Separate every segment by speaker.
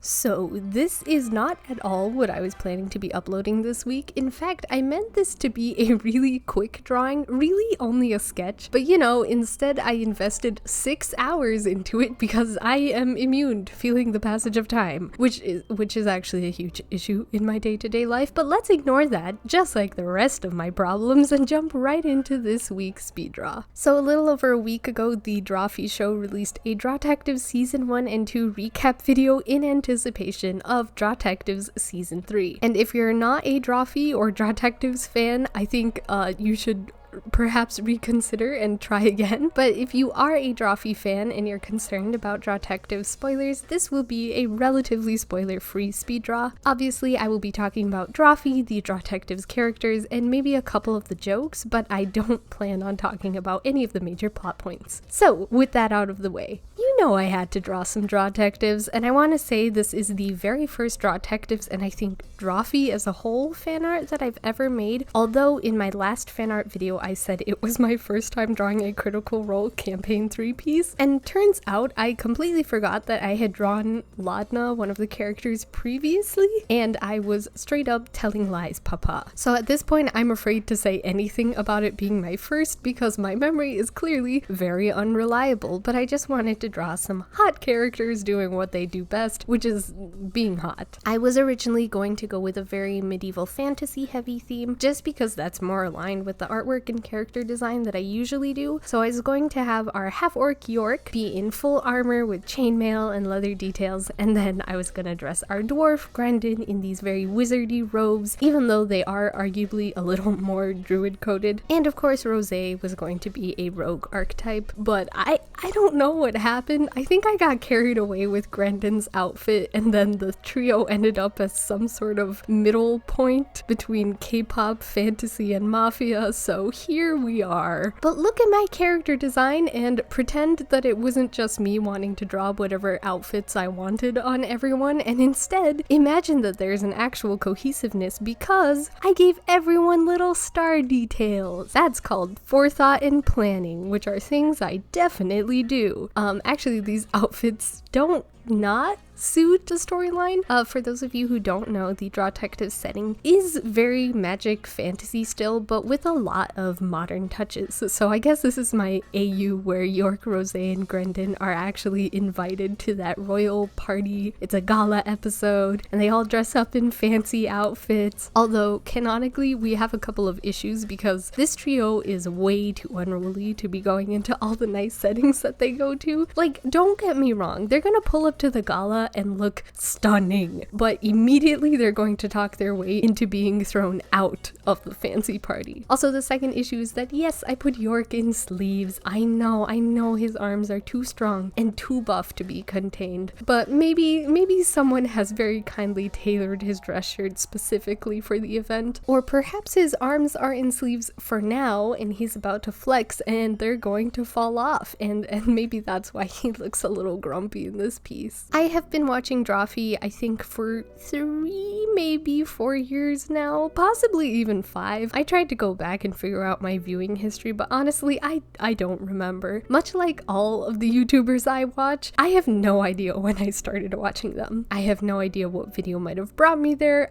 Speaker 1: So this is not at all what I was planning to be uploading this week. In fact, I meant this to be a really quick drawing, really only a sketch, but instead I invested 6 hours into it because I am immune to feeling the passage of time, which is actually a huge issue in my day-to-day life, but let's ignore that, just like the rest of my problems, and jump right into this week's speed draw. So a little over a week ago, the Drawfee show released a Drawtectives Season 1 and 2 recap video in anticipation of Drawtectives Season 3. And if you're not a Drawfee or Drawtectives fan, I think you should perhaps reconsider and try again. But if you are a Drawfee fan and you're concerned about Drawtectives spoilers, this will be a relatively spoiler-free speed draw. Obviously, I will be talking about Drawfee, the Drawtectives characters, and maybe a couple of the jokes, but I don't plan on talking about any of the major plot points. So, with that out of the way, I had to draw some Drawtectives, and I want to say this is the very first Drawtectives and I think Drawfee as a whole fan art that I've ever made, although in my last fan art video I said it was my first time drawing a Critical Role Campaign 3-piece, and turns out I completely forgot that I had drawn Holizna, one of the characters, previously, and I was straight up telling lies, papa. So at this point I'm afraid to say anything about it being my first because my memory is clearly very unreliable, but I just wanted to draw some hot characters doing what they do best, which is being hot. I was originally going to go with a very medieval fantasy heavy theme, just because that's more aligned with the artwork and character design that I usually do. So I was going to have our half-orc York be in full armor with chainmail and leather details, and then I was gonna dress our dwarf Grendon in these very wizardy robes, even though they are arguably a little more druid coded. And of course Rosé was going to be a rogue archetype, but I don't know what happened. I think I got carried away with Grendon's outfit, and then the trio ended up as some sort of middle point between K-pop, fantasy, and mafia, so here we are. But look at my character design and pretend that it wasn't just me wanting to draw whatever outfits I wanted on everyone, and instead imagine that there's an actual cohesiveness because I gave everyone little star details. That's called forethought and planning, which are things I definitely do. Actually, these outfits don't not suit a storyline. For those of you who don't know, the Drawtectives setting is very magic fantasy still, but with a lot of modern touches. So I guess this is my AU where York, Rosé, and Grendon are actually invited to that royal party. It's a gala episode, and they all dress up in fancy outfits. Although, canonically, we have a couple of issues because this trio is way too unruly to be going into all the nice settings that they go to. Like, don't get me wrong, they're gonna pull up to the gala and look stunning, but immediately they're going to talk their way into being thrown out of the fancy party. Also, the second issue is that yes, I put York in sleeves. I know his arms are too strong and too buff to be contained, but maybe someone has very kindly tailored his dress shirt specifically for the event, or perhaps his arms are in sleeves for now and he's about to flex and they're going to fall off, and maybe that's why he looks a little grumpy in this piece. I have been watching Drawfee, I think, for 3, maybe 4 years now, possibly even 5. I tried to go back and figure out my viewing history, but honestly, I don't remember. Much like all of the YouTubers I watch, I have no idea when I started watching them. I have no idea what video might have brought me there.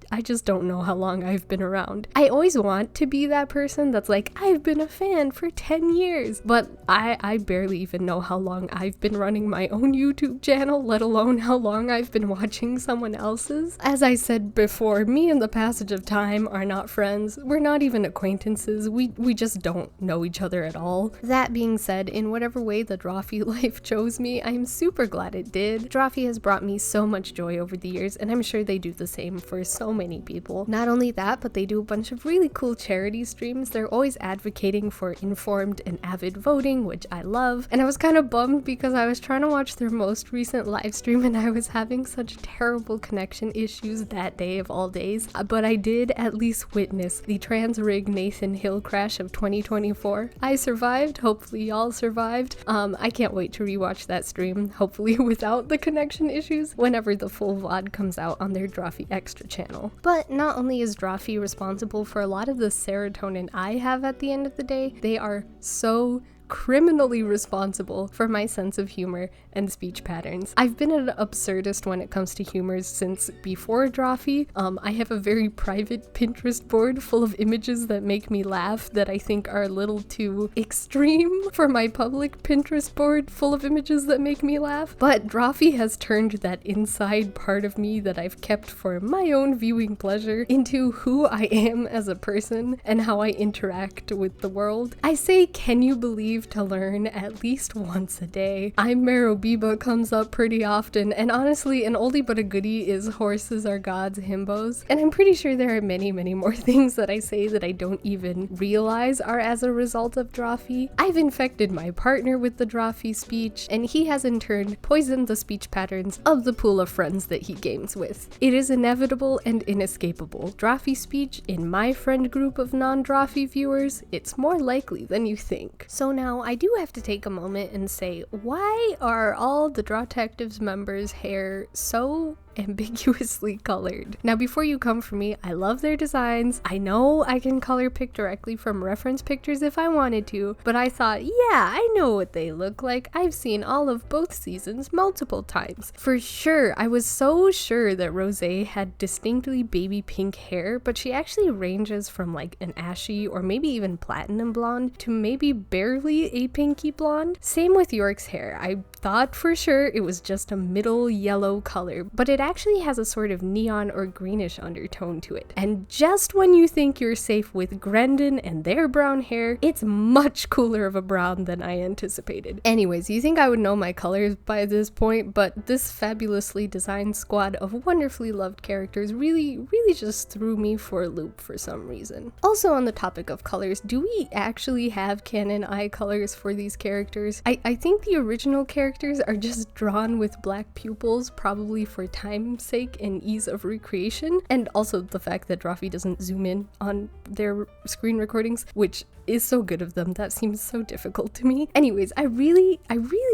Speaker 1: I just don't know how long I've been around. I always want to be that person that's like, I've been a fan for 10 years, but I barely even know how long I've been running my own YouTube channel, let alone how long I've been watching someone else's. As I said before, me and the passage of time are not friends. We're not even acquaintances. We just don't know each other at all. That being said, in whatever way the Drawfee life chose me, I'm super glad it did. Drawfee has brought me so much joy over the years, and I'm sure they do the same for so many people. Not only that, but they do a bunch of really cool charity streams. They're always advocating for informed and avid voting, which I love. And I was kind of bummed because I was trying to watch their most recent live stream and I was having such terrible connection issues that day of all days. But I did at least witness the trans rig Nathan Hill crash of 2024. I survived. Hopefully y'all survived. I can't wait to rewatch that stream, hopefully without the connection issues, whenever the full VOD comes out on their Drawfee Extra channel. But not only is Drawfee responsible for a lot of the serotonin I have at the end of the day, they are so criminally responsible for my sense of humor and speech patterns. I've been an absurdist when it comes to humor since before Drawfee. I have a very private Pinterest board full of images that make me laugh that I think are a little too extreme for my public Pinterest board full of images that make me laugh. But Drawfee has turned that inside part of me that I've kept for my own viewing pleasure into who I am as a person and how I interact with the world. I say, can you believe, to learn at least once a day. I'm Merobiba comes up pretty often, and honestly, an oldie but a goodie is horses are gods himbos. And I'm pretty sure there are many more things that I say that I don't even realize are as a result of Drawfee. I've infected my partner with the Drawfee speech, and he has in turn poisoned the speech patterns of the pool of friends that he games with. It is inevitable and inescapable. Drawfee speech in my friend group of non-Drawfee viewers, it's more likely than you think. So now I do have to take a moment and say, why are all the Drawtectives members' hair so ambiguously colored? Now, before you come for me, I love their designs. I know I can color pick directly from reference pictures if I wanted to, but I thought, yeah, I know what they look like. I've seen all of both seasons multiple times. For sure, I was so sure that Rosé had distinctly baby pink hair, but she actually ranges from like an ashy or maybe even platinum blonde to maybe barely a pinky blonde. Same with York's hair. I thought for sure it was just a middle yellow color, but it actually has a sort of neon or greenish undertone to it. And just when you think you're safe with Grendon and their brown hair, it's much cooler of a brown than I anticipated. Anyways, you think I would know my colors by this point, but this fabulously designed squad of wonderfully loved characters really just threw me for a loop for some reason. Also, on the topic of colors, do we actually have canon eye colors for these characters? I think the original characters are just drawn with black pupils, probably for time's sake and ease of recreation, and also the fact that Drawfee doesn't zoom in on their screen recordings, which is so good of them. That seems so difficult to me. Anyways, I really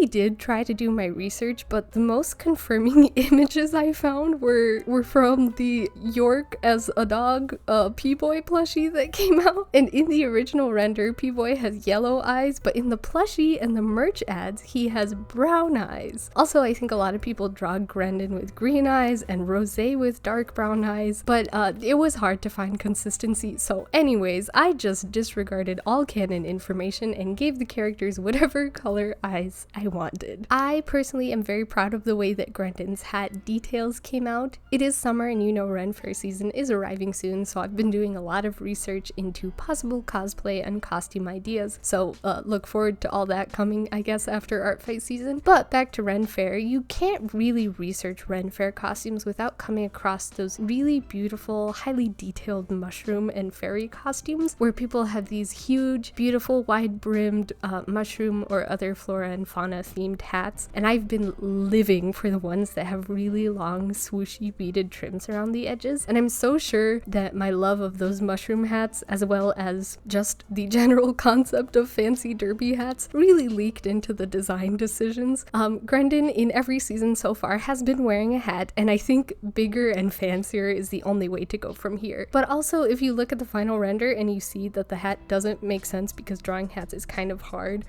Speaker 1: did try to do my research, but the most confirming images I found were from the York as a dog P-Boy plushie that came out. And in the original render, P-Boy has yellow eyes, but in the plushie and the merch ads, he has brown eyes. Also, I think a lot of people draw Grendon with green eyes and Rosé with dark brown eyes, but it was hard to find consistency. So anyways, I just disregarded all canon information and gave the characters whatever color eyes I wanted. I personally am very proud of the way that Grendon's hat details came out. It is summer and you know Ren Fair season is arriving soon, so I've been doing a lot of research into possible cosplay and costume ideas, so look forward to all that coming, I guess, after art fight season. But back to Ren Fair, you can't really research Ren Fair costumes without coming across those really beautiful, highly detailed mushroom and fairy costumes where people have these huge, beautiful, wide-brimmed mushroom or other flora and fauna themed hats, and I've been living for the ones that have really long, swooshy beaded trims around the edges, and I'm so sure that my love of those mushroom hats, as well as just the general concept of fancy derby hats, really leaked into the design decisions. Grendon, in every season so far, has been wearing a hat, and I think bigger and fancier is the only way to go from here. But also, if you look at the final render and you see that the hat doesn't make sense because drawing hats is kind of hard,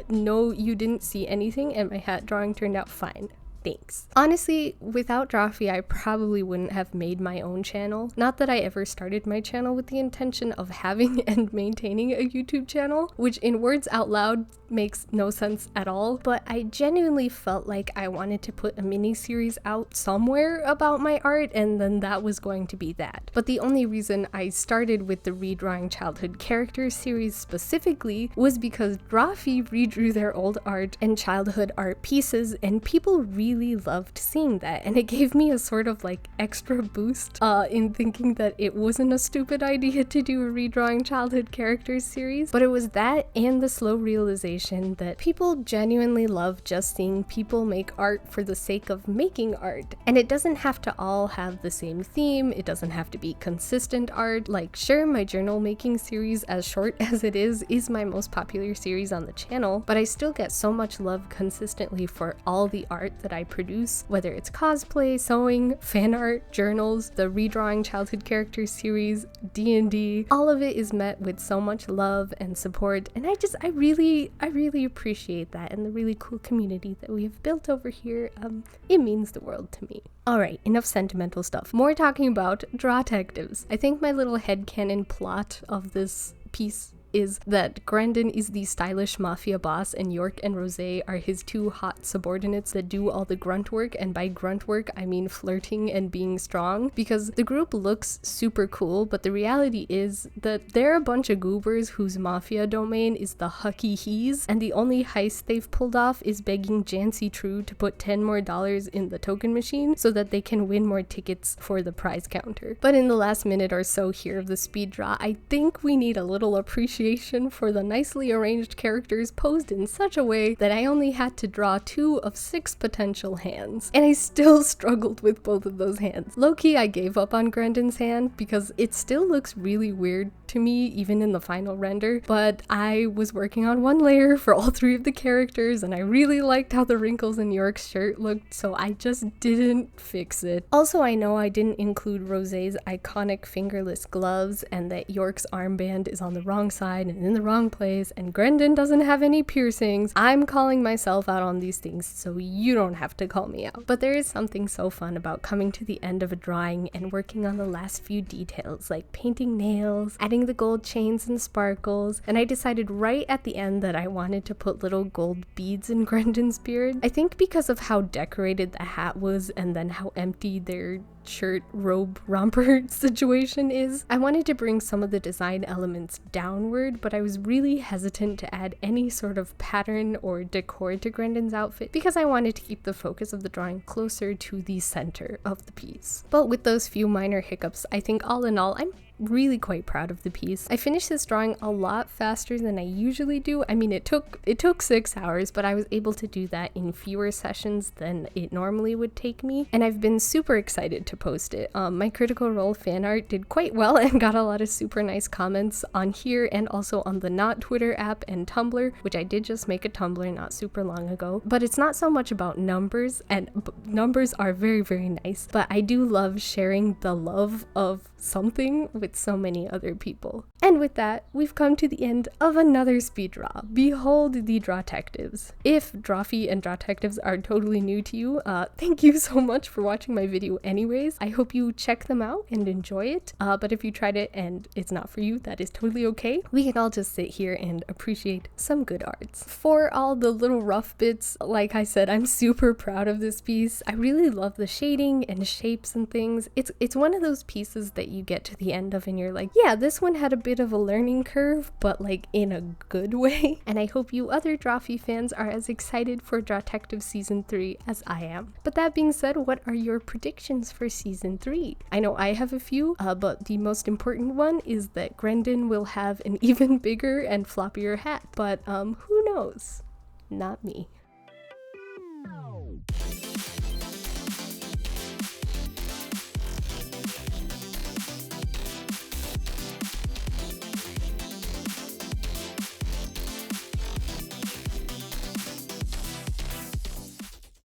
Speaker 1: no, you didn't see anything, and my hat drawing turned out fine. Thanks. Honestly, without Drawfee, I probably wouldn't have made my own channel. Not that I ever started my channel with the intention of having and maintaining a YouTube channel, which in words out loud makes no sense at all, but I genuinely felt like I wanted to put a mini-series out somewhere about my art, and then that was going to be that. But the only reason I started with the Redrawing Childhood Characters series specifically was because Drawfee redrew their old art and childhood art pieces, and people really loved seeing that, and it gave me a sort of like extra boost in thinking that it wasn't a stupid idea to do a Redrawing Childhood Characters series. But it was that and the slow realization that people genuinely love just seeing people make art for the sake of making art, and it doesn't have to all have the same theme. It doesn't have to be consistent art. Like, sure, my journal making series, as short as it is my most popular series on the channel, but I still get so much love consistently for all the art that I produce, whether it's cosplay, sewing, fan art, journals, the Redrawing Childhood Characters series, D&D, all of it is met with so much love and support, and I really appreciate that and the really cool community that we have built over here. It means the world to me. Alright, enough sentimental stuff. More talking about Drawtectives. I think my little headcanon plot of this piece is that Grendon is the stylish mafia boss and York and Rosé are his two hot subordinates that do all the grunt work, and by grunt work I mean flirting and being strong, because the group looks super cool, but the reality is that they're a bunch of goobers whose mafia domain is the Hucky Hees, and the only heist they've pulled off is begging Jancy True to put $10 more in the token machine so that they can win more tickets for the prize counter. But in the last minute or so here of the speed draw, I think we need a little appreciation for the nicely arranged characters posed in such a way that I only had to draw 2 of 6 potential hands, and I still struggled with both of those hands. Low-key, I gave up on Grendon's hand because it still looks really weird to me even in the final render, but I was working on one layer for all 3 of the characters and I really liked how the wrinkles in York's shirt looked, so I just didn't fix it. Also, I know I didn't include Rosé's iconic fingerless gloves and that York's armband is on the wrong side and in the wrong place, and Grendon doesn't have any piercings. I'm calling myself out on these things, so you don't have to call me out. But there is something so fun about coming to the end of a drawing and working on the last few details, like painting nails, adding the gold chains and sparkles, and I decided right at the end that I wanted to put little gold beads in Grendon's beard. I think because of how decorated the hat was and then how empty their shirt robe romper situation is, I wanted to bring some of the design elements downward, but I was really hesitant to add any sort of pattern or decor to Grendon's outfit because I wanted to keep the focus of the drawing closer to the center of the piece. But with those few minor hiccups, I think all in all, I'm really quite proud of the piece. I finished this drawing a lot faster than I usually do. I mean, it took 6 hours, but I was able to do that in fewer sessions than it normally would take me, and I've been super excited to post it. My Critical Role fan art did quite well and got a lot of super nice comments on here and also on the Not Twitter app and Tumblr, which I did just make a Tumblr not super long ago. But it's not so much about numbers, and numbers are very, very nice, but I do love sharing the love of something with so many other people. And with that, we've come to the end of another speed draw. Behold the Drawtectives. If Drawfee and Drawtectives are totally new to you, thank you so much for watching my video anyways. I hope you check them out and enjoy it, but if you tried it and it's not for you, that is totally okay. We can all just sit here and appreciate some good arts. For all the little rough bits, like I said, I'm super proud of this piece. I really love the shading and shapes and things. It's one of those pieces that you get to the end of and you're like, yeah, this one had a bit of a learning curve, but like in a good way. And I hope you other Drawfee fans are as excited for Drawtectives Season 3 as I am. But that being said, what are your predictions for Season 3? I know I have a few, but the most important one is that Grendon will have an even bigger and floppier hat. But who knows? Not me.